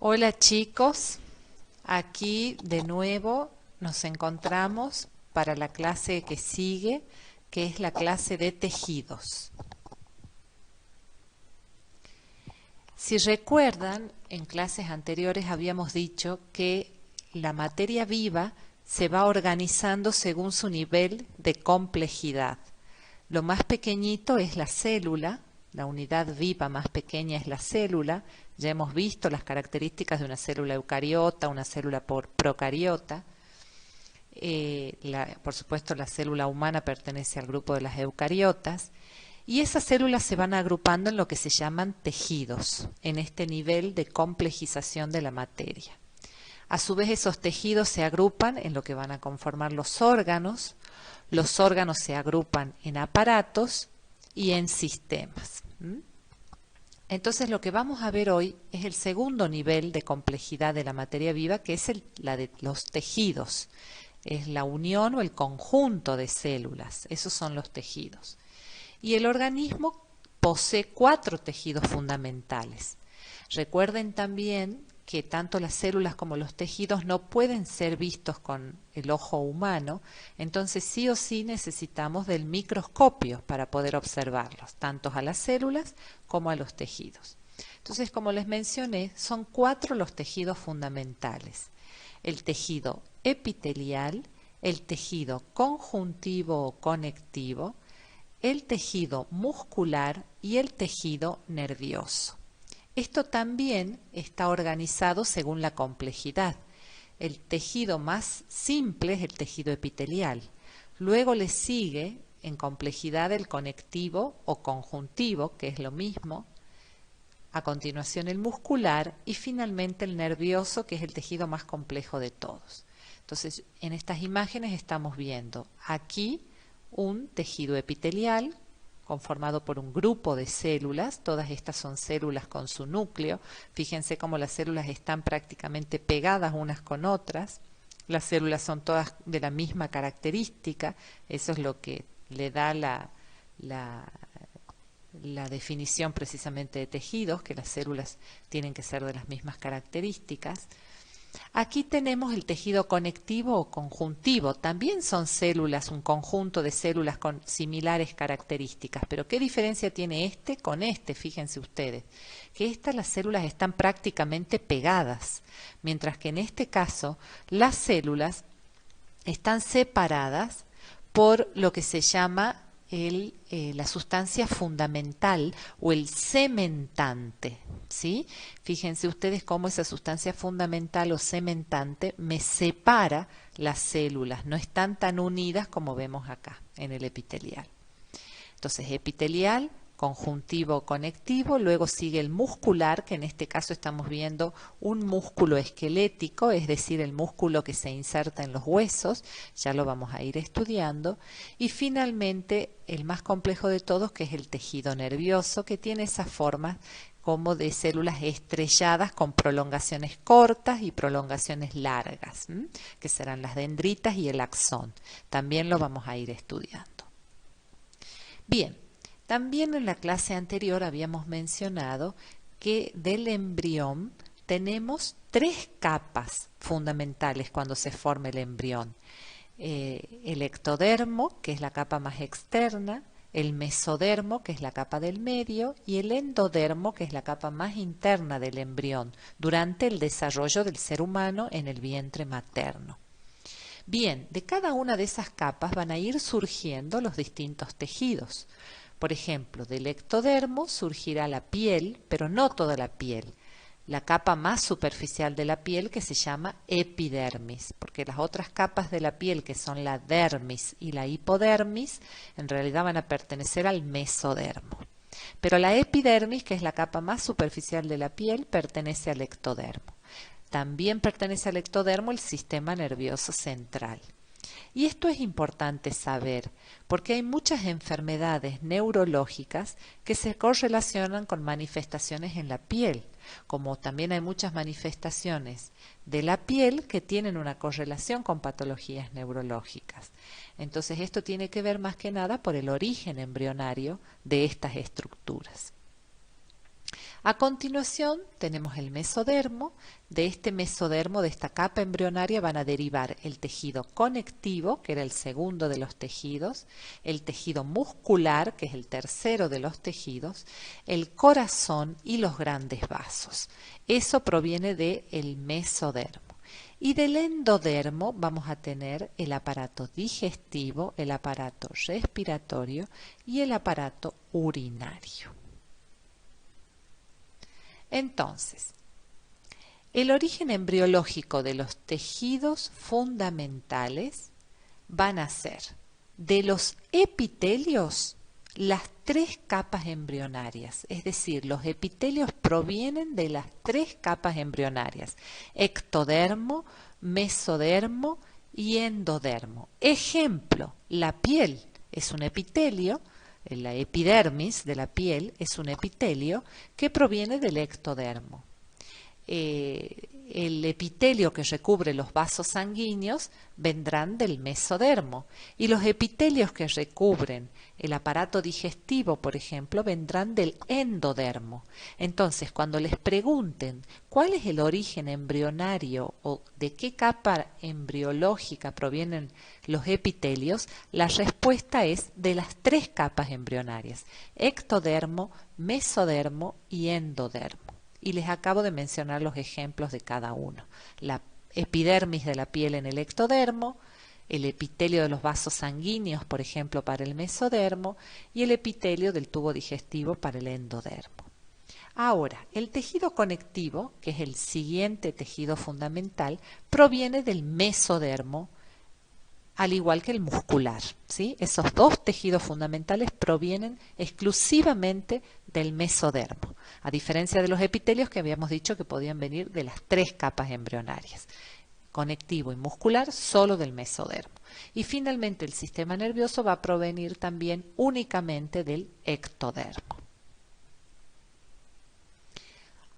Hola chicos, aquí de nuevo nos encontramos para la clase que sigue, que es la clase de tejidos. Si recuerdan, en clases anteriores habíamos dicho que la materia viva se va organizando según su nivel de complejidad. Lo más pequeñito es la célula, la unidad viva más pequeña es la célula. Ya hemos visto las características de una célula eucariota, una célula procariota. Por supuesto, la célula humana pertenece al grupo de las eucariotas. Y esas células se van agrupando en lo que se llaman tejidos, en este nivel de complejización de la materia. A su vez, esos tejidos se agrupan en lo que van a conformar los órganos se agrupan en aparatos y en sistemas. Entonces lo que vamos a ver hoy es el segundo nivel de complejidad de la materia viva, que es la de los tejidos. Es la unión o el conjunto de células, esos son los tejidos. Y el organismo posee 4 tejidos fundamentales. Recuerden también que tanto las células como los tejidos no pueden ser vistos con el ojo humano, entonces sí o sí necesitamos del microscopio para poder observarlos, tanto a las células como a los tejidos. Entonces, como les mencioné, son 4 los tejidos fundamentales. El tejido epitelial, el tejido conjuntivo o conectivo, el tejido muscular y el tejido nervioso. Esto también está organizado según la complejidad. El tejido más simple es el tejido epitelial. Luego le sigue en complejidad el conectivo o conjuntivo, que es lo mismo. A continuación el muscular y finalmente el nervioso, que es el tejido más complejo de todos. Entonces, en estas imágenes estamos viendo aquí un tejido epitelial conformado por un grupo de células. Todas estas son células con su núcleo. Fíjense cómo las células están prácticamente pegadas unas con otras. Las células son todas de la misma característica. Eso es lo que le da la definición precisamente de tejidos, que las células tienen que ser de las mismas características. Aquí tenemos el tejido conectivo o conjuntivo. También son células, un conjunto de células con similares características. Pero ¿qué diferencia tiene este con este? Fíjense ustedes, que las células están prácticamente pegadas, mientras que en este caso las células están separadas por lo que se llama la sustancia fundamental o el cementante, ¿sí? Fíjense ustedes cómo esa sustancia fundamental o cementante me separa las células, no están tan unidas como vemos acá en el epitelial. Entonces, epitelial, conjuntivo, conectivo, luego sigue el muscular, que en este caso estamos viendo un músculo esquelético, es decir, el músculo que se inserta en los huesos, ya lo vamos a ir estudiando, y finalmente el más complejo de todos, que es el tejido nervioso, que tiene esas formas como de células estrelladas con prolongaciones cortas y prolongaciones largas, que serán las dendritas y el axón. También lo vamos a ir estudiando. Bien, también en la clase anterior habíamos mencionado que del embrión tenemos 3 capas fundamentales cuando se forma el embrión. El ectodermo, que es la capa más externa, el mesodermo, que es la capa del medio, y el endodermo, que es la capa más interna del embrión, durante el desarrollo del ser humano en el vientre materno. Bien, de cada una de esas capas van a ir surgiendo los distintos tejidos. Por ejemplo, del ectodermo surgirá la piel, pero no toda la piel. La capa más superficial de la piel, que se llama epidermis, porque las otras capas de la piel, que son la dermis y la hipodermis, en realidad van a pertenecer al mesodermo. Pero la epidermis, que es la capa más superficial de la piel, pertenece al ectodermo. También pertenece al ectodermo el sistema nervioso central. Y esto es importante saber, porque hay muchas enfermedades neurológicas que se correlacionan con manifestaciones en la piel, como también hay muchas manifestaciones de la piel que tienen una correlación con patologías neurológicas. Entonces esto tiene que ver más que nada por el origen embrionario de estas estructuras. A continuación tenemos el mesodermo. De este mesodermo, de esta capa embrionaria, van a derivar el tejido conectivo, que era el segundo de los tejidos, el tejido muscular, que es el tercero de los tejidos, el corazón y los grandes vasos. Eso proviene del mesodermo. Y del endodermo vamos a tener el aparato digestivo, el aparato respiratorio y el aparato urinario. Entonces, el origen embriológico de los tejidos fundamentales van a ser de los epitelios las tres capas embrionarias, es decir, los epitelios provienen de las tres capas embrionarias: ectodermo, mesodermo y endodermo. Ejemplo, la piel es un epitelio. La epidermis de la piel es un epitelio que proviene del ectodermo. El epitelio que recubre los vasos sanguíneos vendrán del mesodermo, y los epitelios que recubren el aparato digestivo, por ejemplo, vendrán del endodermo. Entonces, cuando les pregunten cuál es el origen embrionario o de qué capa embriológica provienen los epitelios, la respuesta es de las tres capas embrionarias: ectodermo, mesodermo y endodermo. Y les acabo de mencionar los ejemplos de cada uno: la epidermis de la piel en el ectodermo, el epitelio de los vasos sanguíneos, por ejemplo, para el mesodermo, y el epitelio del tubo digestivo para el endodermo. Ahora, el tejido conectivo, que es el siguiente tejido fundamental, proviene del mesodermo, al igual que el muscular, ¿sí? Esos dos tejidos fundamentales provienen exclusivamente del mesodermo, a diferencia de los epitelios que habíamos dicho que podían venir de las tres capas embrionarias: conectivo y muscular solo del mesodermo. Y finalmente el sistema nervioso va a provenir también únicamente del ectodermo.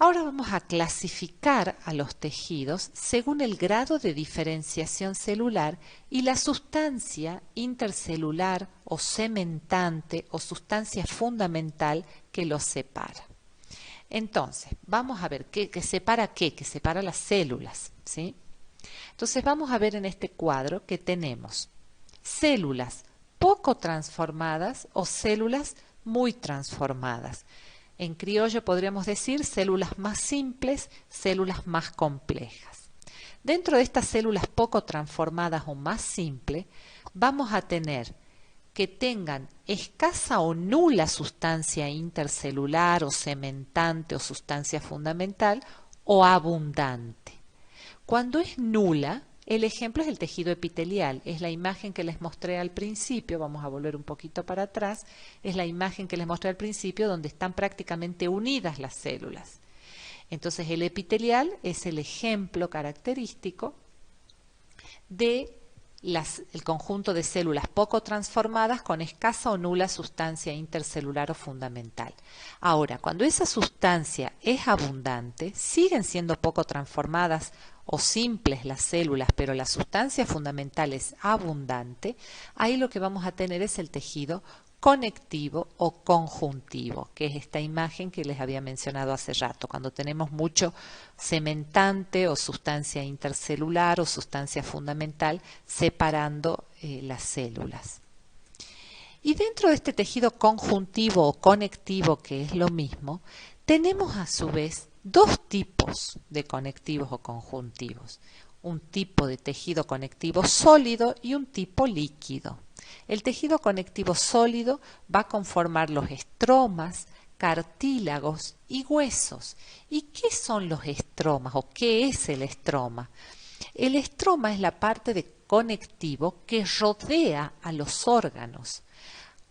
Ahora vamos a clasificar a los tejidos según el grado de diferenciación celular y la sustancia intercelular o cementante o sustancia fundamental que los separa. Entonces, vamos a ver que separa qué, que separa las células, ¿sí? Entonces vamos a ver en este cuadro que tenemos células poco transformadas o células muy transformadas. En criollo podríamos decir células más simples, células más complejas. Dentro de estas células poco transformadas o más simples, vamos a tener que tengan escasa o nula sustancia intercelular o cementante o sustancia fundamental, o abundante. Cuando es nula, el ejemplo es el tejido epitelial, es la imagen que les mostré al principio. Vamos a volver un poquito para atrás. Es la imagen que les mostré al principio, donde están prácticamente unidas las células. Entonces el epitelial es el ejemplo característico de el conjunto de células poco transformadas con escasa o nula sustancia intercelular o fundamental. Ahora, cuando esa sustancia es abundante, siguen siendo poco transformadas o simples las células, pero la sustancia fundamental es abundante, ahí lo que vamos a tener es el tejido conectivo o conjuntivo, que es esta imagen que les había mencionado hace rato, cuando tenemos mucho cementante o sustancia intercelular o sustancia fundamental separando las células. Y dentro de este tejido conjuntivo o conectivo, que es lo mismo, tenemos a su vez dos tipos de conectivos o conjuntivos: un tipo de tejido conectivo sólido y un tipo líquido. El tejido conectivo sólido va a conformar los estromas, cartílagos y huesos. ¿Y qué son los estromas o qué es el estroma? El estroma es la parte de conectivo que rodea a los órganos.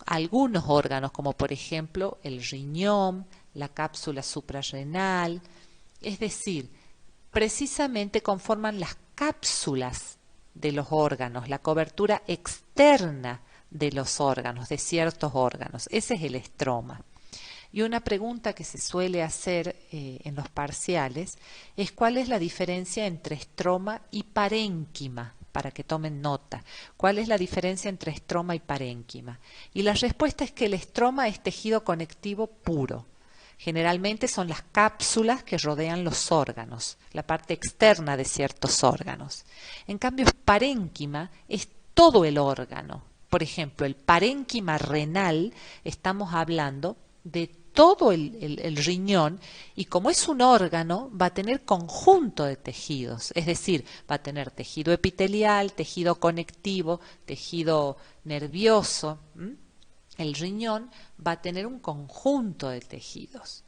Algunos órganos, como por ejemplo el riñón, la cápsula suprarrenal, es decir, precisamente conforman las cápsulas de los órganos, la cobertura externa de los órganos, de ciertos órganos. Ese es el estroma. Y una pregunta que se suele hacer en los parciales es cuál es la diferencia entre estroma y parénquima, para que tomen nota. ¿Cuál es la diferencia entre estroma y parénquima? Y la respuesta es que el estroma es tejido conectivo puro, Generalmente son las cápsulas que rodean los órganos, la parte externa de ciertos órganos. En cambio, parénquima es todo el órgano. Por ejemplo, el parénquima renal, estamos hablando de todo el riñón, y como es un órgano, va a tener conjunto de tejidos, es decir, va a tener tejido epitelial, tejido conectivo, tejido nervioso. El riñón va a tener un conjunto de tejidos.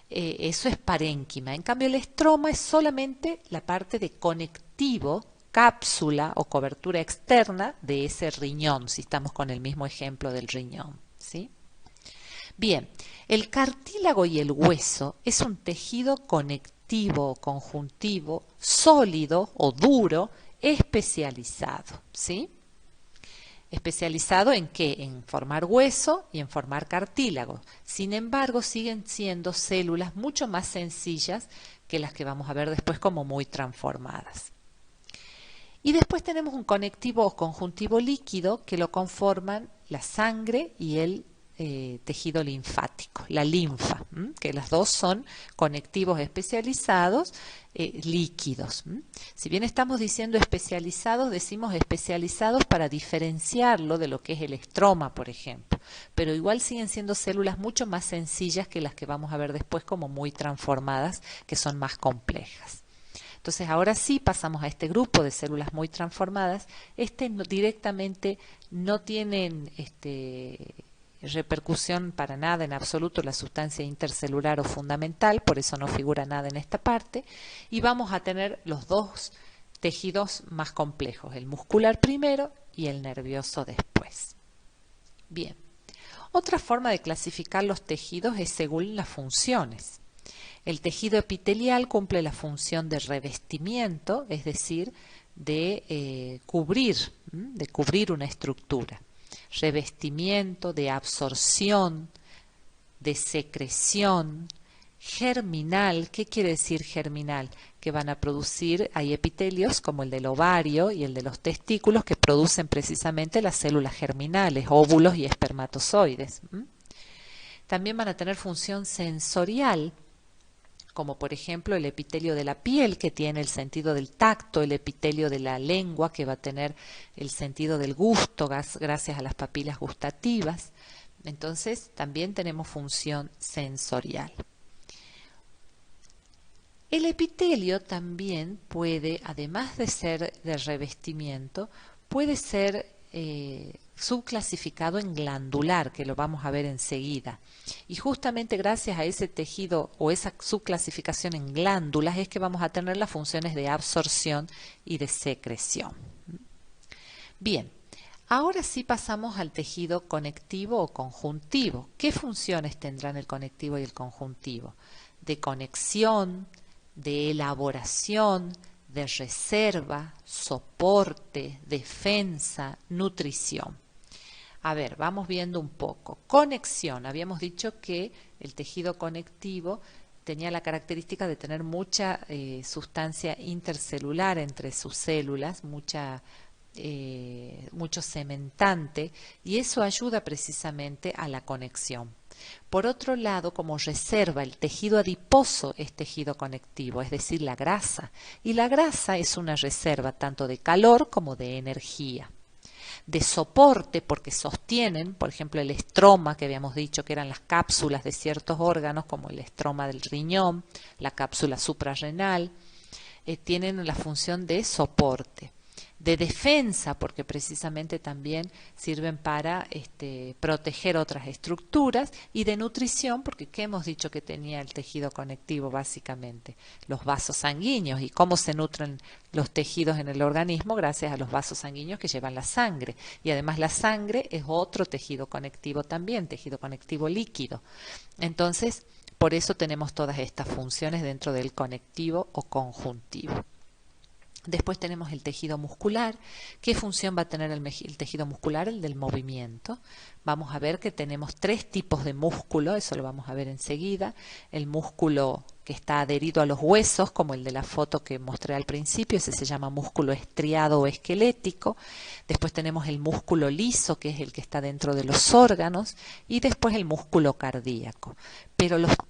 Eso es parénquima. En cambio, el estroma es solamente la parte de conectivo, cápsula o cobertura externa de ese riñón, si estamos con el mismo ejemplo del riñón, ¿sí? Bien, el cartílago y el hueso es un tejido conectivo o conjuntivo, sólido o duro, especializado, ¿sí? ¿Especializado en qué? En formar hueso y en formar cartílago. Sin embargo, siguen siendo células mucho más sencillas que las que vamos a ver después como muy transformadas. Y después tenemos un conectivo o conjuntivo líquido que lo conforman la sangre y el tejido linfático, la linfa, que las dos son conectivos especializados líquidos. Si bien estamos diciendo especializados, decimos especializados para diferenciarlo de lo que es el estroma, por ejemplo, pero igual siguen siendo células mucho más sencillas que las que vamos a ver después como muy transformadas, que son más complejas. Entonces ahora sí pasamos a este grupo de células muy transformadas. Directamente no tienen repercusión para nada en absoluto la sustancia intercelular o fundamental, por eso no figura nada en esta parte, y vamos a tener los dos tejidos más complejos, el muscular primero y el nervioso después. Bien, otra forma de clasificar los tejidos es según las funciones. El tejido epitelial cumple la función de revestimiento, es decir, de cubrir una estructura. Revestimiento, de absorción, de secreción, germinal. ¿Qué quiere decir germinal? Que van a producir, hay epitelios como el del ovario y el de los testículos que producen precisamente las células germinales, óvulos y espermatozoides. También van a tener función sensorial, como por ejemplo el epitelio de la piel, que tiene el sentido del tacto, el epitelio de la lengua, que va a tener el sentido del gusto gracias a las papilas gustativas. Entonces también tenemos función sensorial. El epitelio también puede, además de ser de revestimiento, puede ser subclasificado en glandular, que lo vamos a ver enseguida. Y justamente gracias a ese tejido o esa subclasificación en glándulas es que vamos a tener las funciones de absorción y de secreción. Bien, ahora sí pasamos al tejido conectivo o conjuntivo. ¿Qué funciones tendrán el conectivo y el conjuntivo? De conexión, de elaboración, de reserva, soporte, defensa, nutrición. A ver, vamos viendo un poco. Conexión. Habíamos dicho que el tejido conectivo tenía la característica de tener mucha sustancia intercelular entre sus células, mucho cementante, y eso ayuda precisamente a la conexión. Por otro lado, como reserva, el tejido adiposo es tejido conectivo, es decir, la grasa, y la grasa es una reserva tanto de calor como de energía. De soporte, porque sostienen, por ejemplo, el estroma, que habíamos dicho que eran las cápsulas de ciertos órganos, como el estroma del riñón, la cápsula suprarrenal, tienen la función de soporte. De defensa, porque precisamente también sirven para proteger otras estructuras, y de nutrición, porque ¿qué hemos dicho que tenía el tejido conectivo básicamente? Los vasos sanguíneos. ¿Y cómo se nutren los tejidos en el organismo? Gracias a los vasos sanguíneos que llevan la sangre. Y además la sangre es otro tejido conectivo también, tejido conectivo líquido. Entonces, por eso tenemos todas estas funciones dentro del conectivo o conjuntivo. Después tenemos el tejido muscular. ¿Qué función va a tener el tejido muscular? El del movimiento. Vamos a ver que tenemos tres tipos de músculo, eso lo vamos a ver enseguida. El músculo que está adherido a los huesos, como el de la foto que mostré al principio, ese se llama músculo estriado o esquelético. Después tenemos el músculo liso, que es el que está dentro de los órganos, y después el músculo cardíaco. Pero los